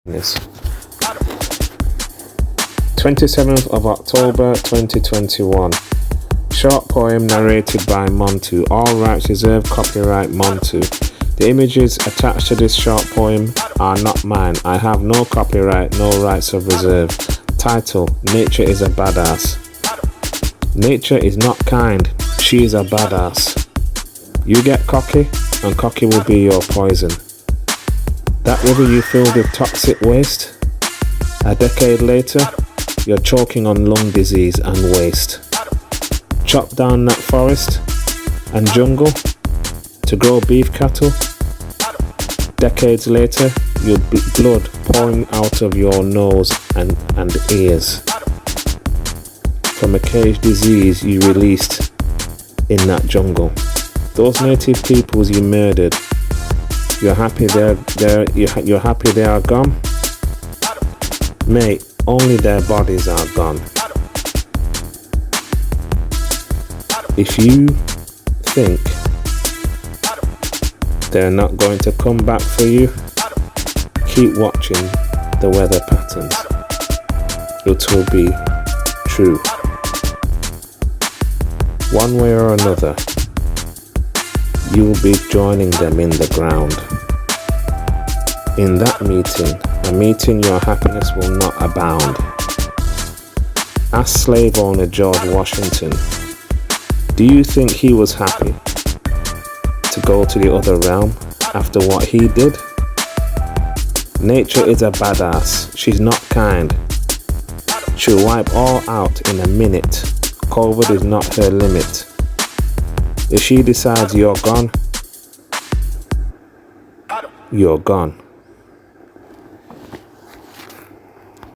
This 27th of October 2021. Short poem narrated by Montu. All rights reserved. Copyright Montu. The images attached to this short poem are not mine. I have no copyright, no rights of reserve. Title: Nature is a badass. Nature is not kind. She is a badass. You get cocky, and cocky will be your poison. That river you filled with toxic waste, a decade later, you're choking on lung disease and waste. Chop down that forest and jungle to grow beef cattle. Decades later, your blood pouring out of your nose and ears from a cage disease you released in that jungle. Those native peoples you murdered, you're happy you're happy they are gone? Mate, only their bodies are gone. If you think they're not going to come back for you, keep watching the weather patterns. It will be true. One way or another, you will be joining them in the ground. In that meeting, a meeting your happiness will not abound. Ask slave owner George Washington, do you think he was happy to go to the other realm after what he did? Nature is a badass. She's not kind. She'll wipe all out in a minute. COVID is not her limit. If she decides you're gone, you're gone.